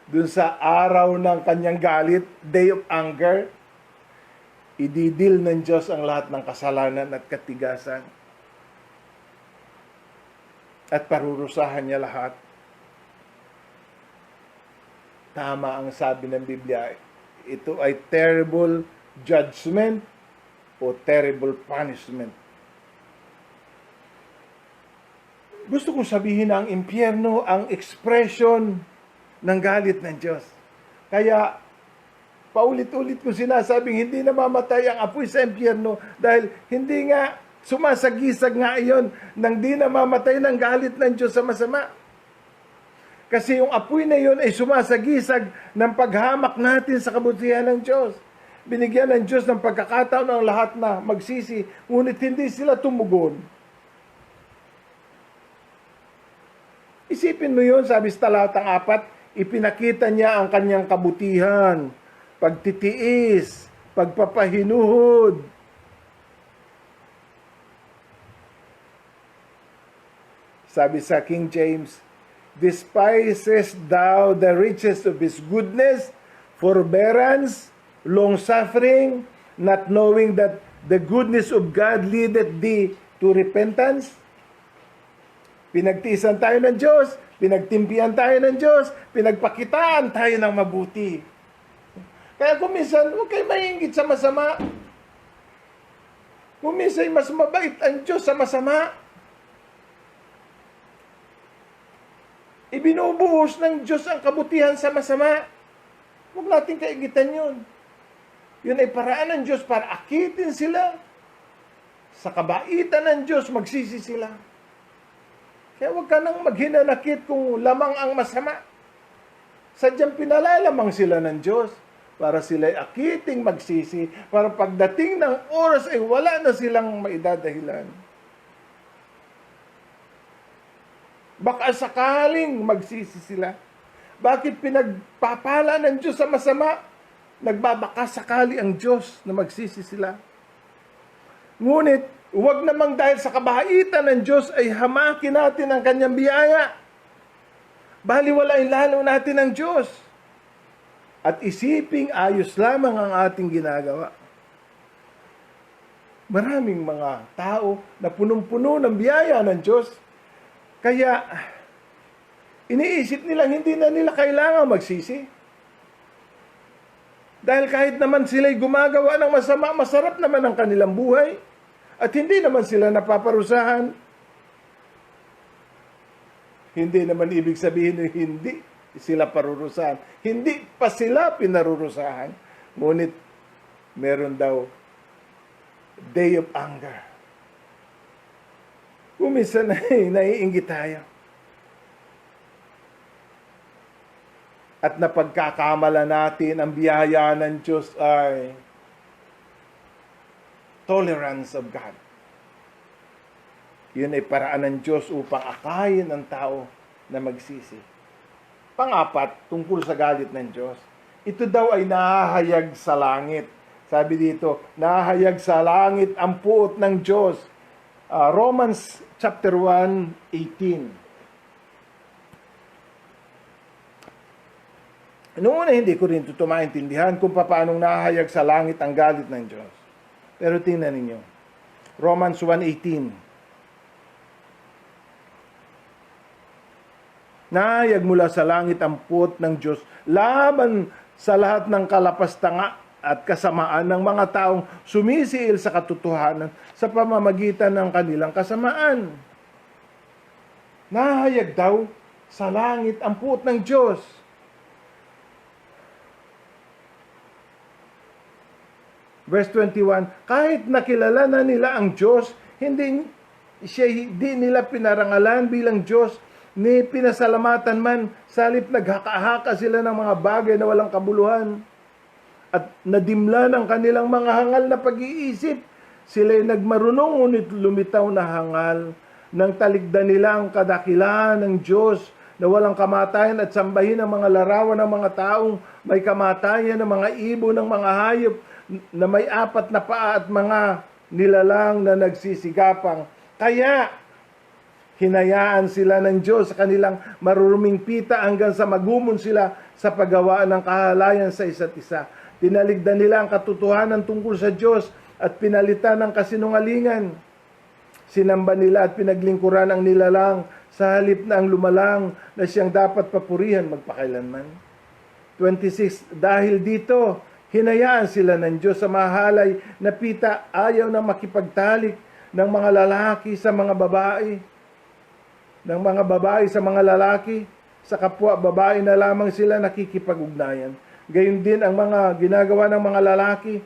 dun sa araw ng kanyang galit, day of anger, ididil ng Diyos ang lahat ng kasalanan at katigasan. At parurusahan niya lahat. Tama ang sabi ng Biblia, ito ay terrible judgment o terrible punishment. Gusto kong sabihin na ang impyerno ang expression ng galit ng Diyos. Kaya, paulit-ulit ko sinasabing hindi namamatay ang apoy sa impyerno dahil hindi nga sumasagisag nga iyon nang di namamatay ng galit ng Diyos sa masama. Kasi yung apoy na yun ay sumasagisag ng paghamak natin sa kabutihan ng Diyos. Binigyan ng Diyos ng pagkakataon ang lahat na magsisi, ngunit hindi sila tumugon. Isipin mo yun, sabi sa talatang 4, ipinakita niya ang kanyang kabutihan, pagtitiis, pagpapahinuhod. Sabi sa King James, despisest thou the riches of his goodness, forbearance, long-suffering, not knowing that the goodness of God leadeth thee to repentance? Pinagtiisan tayo ng Diyos, pinagtimpihan tayo ng Diyos, pinagpakitaan tayo ng mabuti. Kaya kung minsan, huwag kayo maingit sa masama. Kung minsan, mas mabait ang Diyos sa masama. Ibinubuhos ng Diyos ang kabutihan sa masama. Huwag natin kaigitan yun. Yun ay paraan ng Diyos para akitin sila. Sa kabaitan ng Diyos, magsisi sila. Kaya huwag ka nang maghinanakit kung lamang ang masama. Sadyang pinalalamang sila ng Diyos para sila'y akiting magsisi, para pagdating ng oras ay wala na silang maidadahilan. Baka sakaling magsisi sila. Bakit pinagpapala ng Diyos sa masama? Nagbabaka sakali ang Diyos na magsisi sila. Ngunit, huwag namang dahil sa kabaitan ng Diyos ay hamakin natin ang kanyang biyaya. Baliwalain lalo natin ang Diyos. At isiping ayos lamang ang ating ginagawa. Maraming mga tao na punong-puno ng biyaya ng Diyos. Kaya, iniisip nilang hindi na nila kailangan magsisi. Dahil kahit naman sila'y gumagawa ng masama, masarap naman ang kanilang buhay. At hindi naman sila napaparusahan. Hindi naman ibig sabihin na hindi sila parurusahan. Hindi pa sila pinarurusahan. Ngunit, meron daw day of anger. Minsan ay naiinggit tayo. At napagkakamala natin ang biyaya ng Diyos ay tolerance of God. Yun ay paraan ng Diyos upang akayin ang tao na magsisi. Pangapat, tungkol sa galit ng Diyos. Ito daw ay nahahayag sa langit. Sabi dito, nahahayag sa langit ang puot ng Diyos. Romans chapter 1:18. Noong una hindi ko rin ito maintindihan kung paano nahayag sa langit ang galit ng Diyos. Pero tingnan ninyo. Romans 1:18. Nahayag mula sa langit ang puot ng Diyos laban sa lahat ng kalapastanga at kasamaan ng mga taong sumisiil sa katotohanan sa pamamagitan ng kanilang kasamaan. Nahayag daw sa langit ang puot ng Diyos. Verse 21, kahit nakilala na nila ang Diyos, hindi nila pinarangalan bilang Diyos, ni pinasalamatan man, salip naghaka-haka sila ng mga bagay na walang kabuluhan. At nadimla ng kanilang mga hangal na pag-iisip. Sila'y nagmarunong ngunit lumitaw na hangal. Nang taligdan nila ang kadakilaan ng Diyos na walang kamatayan at sambahin ang mga larawan ng mga taong may kamatayan, ng mga ibon, ng mga hayop na may apat na paa at mga nilalang na nagsisigapang. Kaya, hinayaan sila ng Diyos sa kanilang maruruming pita hanggang sa magumon sila sa paggawaan ng kahalayan sa isa't isa. Tinaligdan nila ang katotohanan tungkol sa Diyos at pinalitan ng kasinungalingan. Sinamba nila at pinaglingkuran ang nilalang sa halip na ang lumalang na siyang dapat papurihan magpakailanman. 26, dahil dito, hinayaan sila ng Diyos sa mahalay na pita, ayaw na makipagtalik ng mga lalaki sa mga babae, ng mga babae sa mga lalaki, sa kapwa babae na lamang sila nakikipag-ugnayan. Gayon din ang mga ginagawa ng mga lalaki,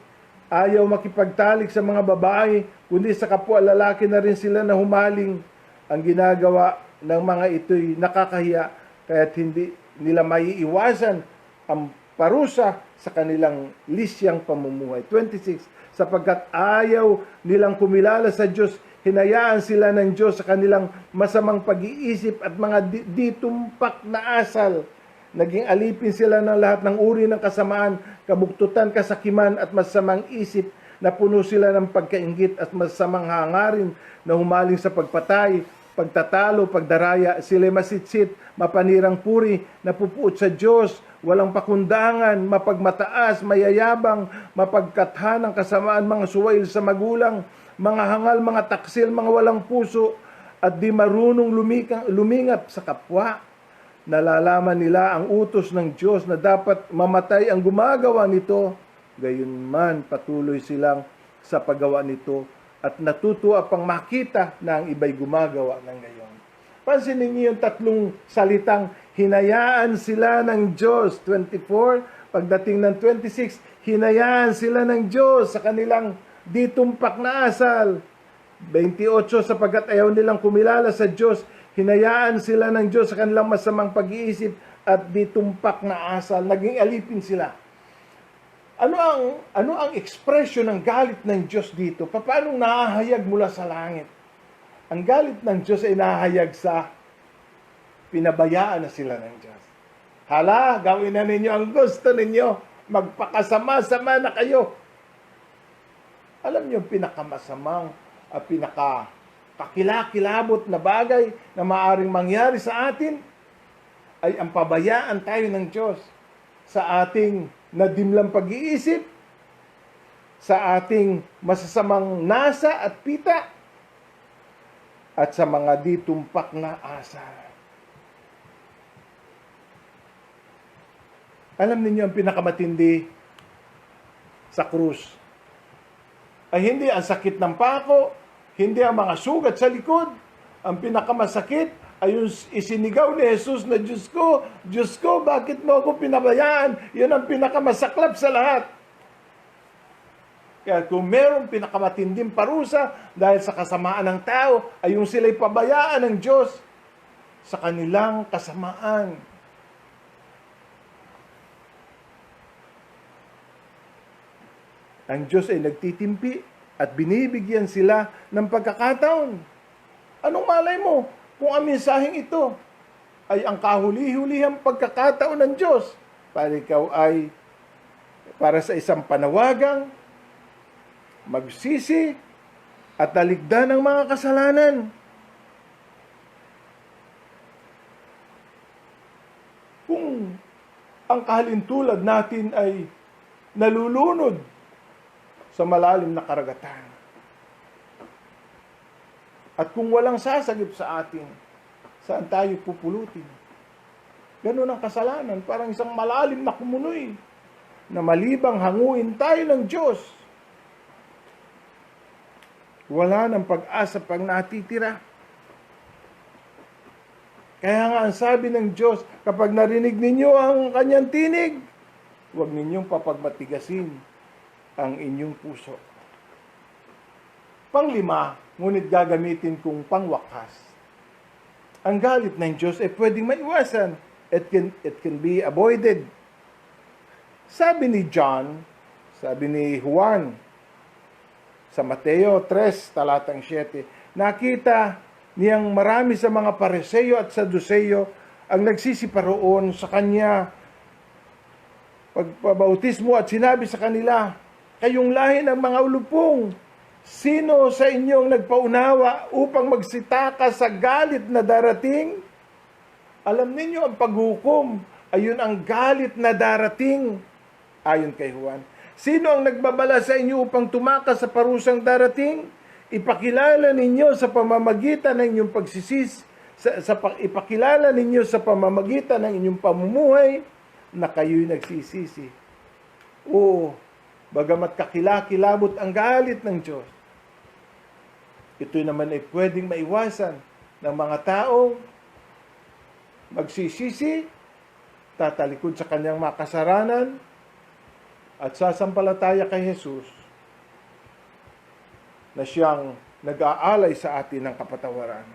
ayaw makipagtalik sa mga babae, kundi sa kapwa lalaki na rin sila na humaling. Ang ginagawa ng mga ito'y nakakahiya, kaya't hindi nila maiiwasan ang parusa sa kanilang lisyang pamumuhay. 26, sapagkat ayaw nilang kumilala sa Diyos, hinayaan sila ng Diyos sa kanilang masamang pag-iisip at mga ditumpak na asal Naging alipin sila ng lahat ng uri ng kasamaan, kabuktutan, kasakiman at masamang isip, na puno sila ng pagkainggit at masamang hangarin na humaling sa pagpatay, pagtatalo, pagdaraya. Sila masitsit, mapanirang puri, napupuot sa Diyos, walang pakundangan, mapagmataas, mayayabang, mapagkathan ng kasamaan, mga suwail sa magulang, mga hangal, mga taksil, mga walang puso, at di marunong lumingat sa kapwa. Nalalaman nila ang utos ng Diyos na dapat mamatay ang gumagawa nito. Gayunman patuloy silang sa paggawa nito at natutuwa pang makita na ang iba'y gumagawa ng gayon. Pansinin niyo yung tatlong salitang hinayaan sila ng Diyos. 24, pagdating ng 26, hinayaan sila ng Diyos sa kanilang ditumpak na asal. 28, sapagkat ayaw nilang kumilala sa Diyos, hinayaan sila ng Diyos sa kanilang masamang pag-iisip at ditumpak na asal. Naging alipin sila. Ano ang ekspresyon ng galit ng Diyos dito? Paano nahahayag mula sa langit? Ang galit ng Diyos ay nahahayag sa pinabayaan na sila ng Diyos. Hala, gawin na ninyo ang gusto ninyo. Magpakasama-sama na kayo. Alam niyo, pinakamasamang at pinakakakilakilabot na bagay na maaring mangyari sa atin ay ang pabayaan tayo ng Diyos sa ating nadimlang pag-iisip, sa ating masasamang nasa at pita, at sa mga ditumpak na asa. Alam niyo ang pinakamatindi sa krus ay hindi ang sakit ng pako, hindi ang mga sugat sa likod. Ang pinakamasakit ay yung isinigaw ni Jesus na, Diyos ko, bakit mo ako pinabayaan? Yun ang pinakamasaklap sa lahat. Kaya kung meron pinakamatinding parusa dahil sa kasamaan ng tao, ay yung sila'y pabayaan ng Diyos sa kanilang kasamaan. Ang Diyos ay nagtitimpi at binibigyan sila ng pagkakataon. Anong malay mo kung ang mensaheng ito ay ang kahuli-hulihang pagkakataon ng Diyos para ikaw ay para sa isang panawagang magsisi at talikdan ng mga kasalanan. Kung ang kahalintulad natin ay nalulunod sa malalim na karagatan, at kung walang sasagip sa atin, saan tayo pupulutin? Ganun ang kasalanan, parang isang malalim na kumunoy, na malibang hanguin tayo ng Diyos. Wala ng pag-asa pang natitira. Kaya nga ang sabi ng Diyos, kapag narinig ninyo ang kanyang tinig, huwag ninyong papagmatigasin ang inyong puso. Panglima, ngunit gagamitin kong pangwakas. Ang galit ng Diyos ay pwedeng maiwasan. It can be avoided. Sabi ni John, sabi ni Juan, sa Mateo 3, talatang 7, nakita niyang marami sa mga Pariseo at Saduceo ang nagsisiparoon sa kanya pagpabautismo at sinabi sa kanila, kayong lahi ng mga ulupong, sino sa inyong nagpaunawa upang magsitaka sa galit na darating? Alam ninyo ang paghukom, ayun ang galit na darating. Ayon kay Juan. Sino ang nagbabala sa inyo upang tumakas sa parusang darating? Ipakilala ninyo sa pamamagitan ng inyong ipakilala ninyo sa pamamagitan ng inyong pamumuhay na kayo'y nagsisisi. Oo, bagamat kakilakilabot ang galit ng Diyos, ito naman ay pwedeng maiwasan ng mga taong magsisisi, tatalikod sa kanyang makasaranan, at sasampalataya kay Jesus na siyang nag-aalay sa atin ng kapatawaran.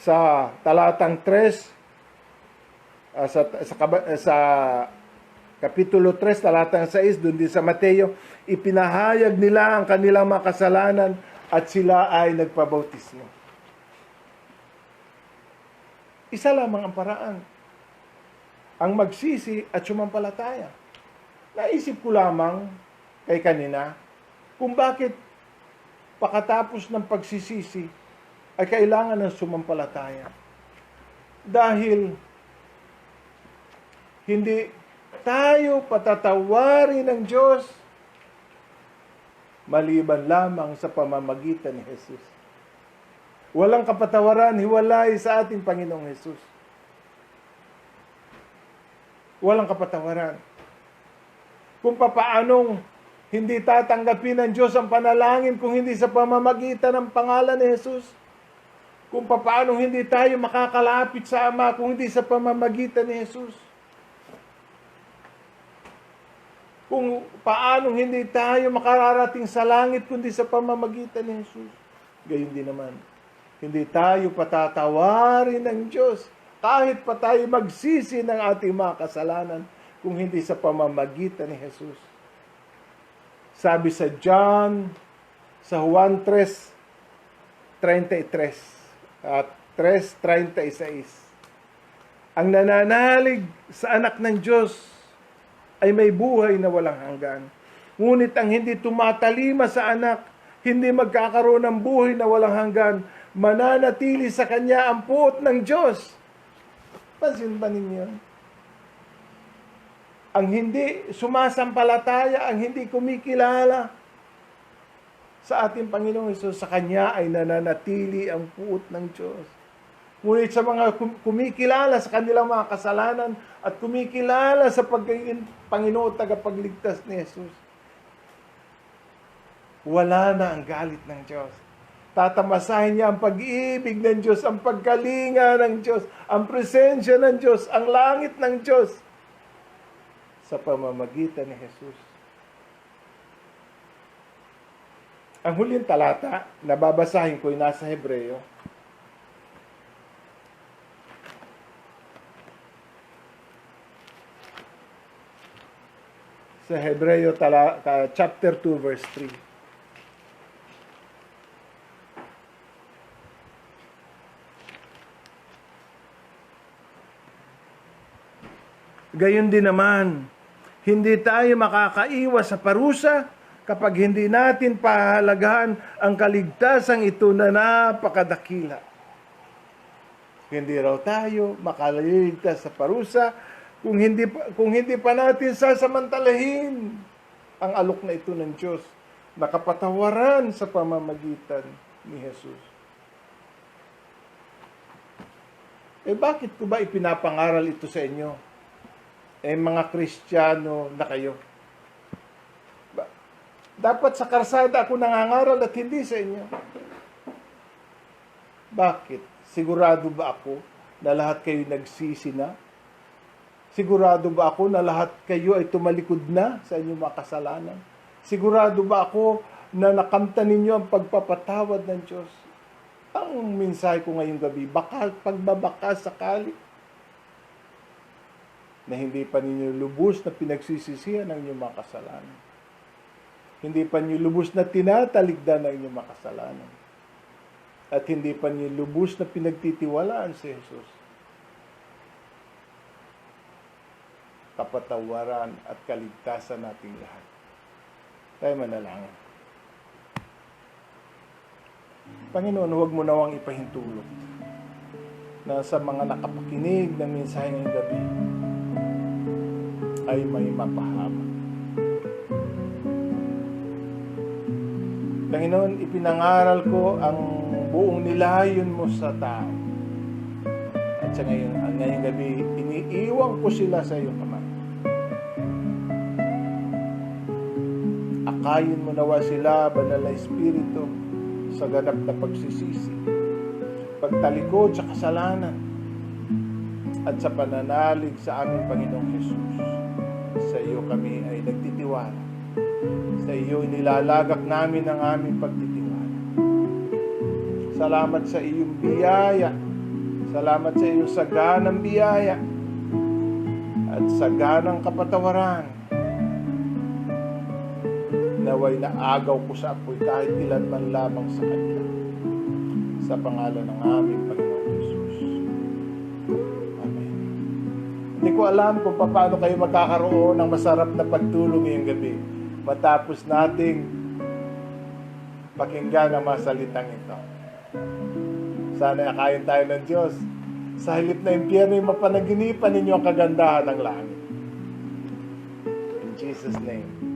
Sa talatang 3, sa Kapitulo 3, talatang 6, doon din sa Mateo, ipinahayag nila ang kanilang makasalanan at sila ay nagpabautismo. Isa lamang ang paraan. Ang magsisi at sumampalataya. Naisip ko lamang kay kanina kung bakit pagkatapos ng pagsisisi ay kailangan ng sumampalataya. Dahil hindi tayo patatawarin ng Diyos maliban lamang sa pamamagitan ni Jesus. Walang kapatawaran hiwalay sa ating Panginoong Jesus. Walang kapatawaran. Kung papaanong hindi tatanggapin ng Diyos ang panalangin kung hindi sa pamamagitan ng pangalan ni Jesus. Kung papaanong hindi tayo makakalapit sa Ama kung hindi sa pamamagitan ni Jesus. Kung paanong hindi tayo makararating sa langit kundi sa pamamagitan ni Jesus. Gayon din naman. Hindi tayo patatawarin ng Diyos kahit pa tayo magsisi ng ating mga kasalanan kung hindi sa pamamagitan ni Jesus. Sabi sa Juan 3:33 at 3:36, ang nananalig sa anak ng Diyos ay may buhay na walang hanggan. Ngunit ang hindi tumatalima sa anak, hindi magkakaroon ng buhay na walang hanggan, mananatili sa kanya ang puot ng Diyos. Pansin ba ninyo? Ang hindi sumasampalataya, ang hindi kumikilala sa ating Panginoong Hesus, sa Kanya ay nananatili ang puot ng Diyos. Ngunit sa mga kumikilala sa kanilang mga kasalanan at kumikilala sa Panginoon tagapagligtas ni Hesus, wala na ang galit ng Diyos. Tatamasahin niya ang pag-ibig ng Diyos, ang pagkalinga ng Diyos, ang presensya ng Diyos, ang langit ng Diyos sa pamamagitan ni Jesus. Ang huling talata na babasahin ko ay nasa Hebreo. Sa Hebreo chapter 2 verse 3. Gayon din naman, hindi tayo makakaiwas sa parusa kapag hindi natin pahalagahan ang kaligtasang ito na napakadakila. Hindi raw tayo makaliligtas sa parusa kung hindi pa natin sasamantalahin ang alok na ito ng Diyos na kapatawaran sa pamamagitan ni Jesus. Bakit ko ba ipinapangaral ito sa inyo? Mga Kristiyano na kayo. Dapat sa karsada ako nangangaral at hindi sa inyo. Bakit? Sigurado ba ako na lahat kayo nagsisi na? Sigurado ba ako na lahat kayo ay tumalikod na sa inyong mga kasalanan? Sigurado ba ako na nakamtan ninyo ang pagpapatawad ng Diyos? Ang mensahe ko ngayong gabi, pagbabaka sakali na hindi pa ninyo lubos na pinagsisisihan ang inyong mga kasalanan. Hindi pa ninyo lubos na tinataligdan ang inyong mga kasalanan. At hindi pa ninyo lubos na pinagtitiwalaan si Jesus. Kapatawaran at kaligtasan nating lahat. Tayo manalangin. Panginoon, huwag mo nawang ipahintulot na sa mga nakapakinig ng mensahe ngayong gabi ay may mapahamak. Panginoon, ipinangaral ko ang buong nilayon mo sa tao. At sa ngayong gabi, iniiwan ko sila sa iyong kamay. Akayin mo nawa sila, Banal na Espiritu, sa ganap na pagsisisi, pagtalikod sa kasalanan, at sa pananalig sa aming Panginoong Hesus. Sa iyo kami ay nagtitiwala. Sa iyo inilalagak namin ang aming pagtitiwala. Salamat sa iyong biyaya. Salamat sa iyong saganang biyaya at saganang kapatawaran. Naway naagaw ko sa apoy kahit ilan man lamang sa kanila. Sa pangalan ng aming Panginoong Hesus. Hindi ko alam kung paano kayo magkakaroon ng masarap na pagtulog ngayong gabi matapos nating pakinggan ang mga salitang ito. Sana akayin tayo ng Diyos. Sa halip na impyerno, mapanaginipan ninyo ang kagandahan ng langit. In Jesus' name.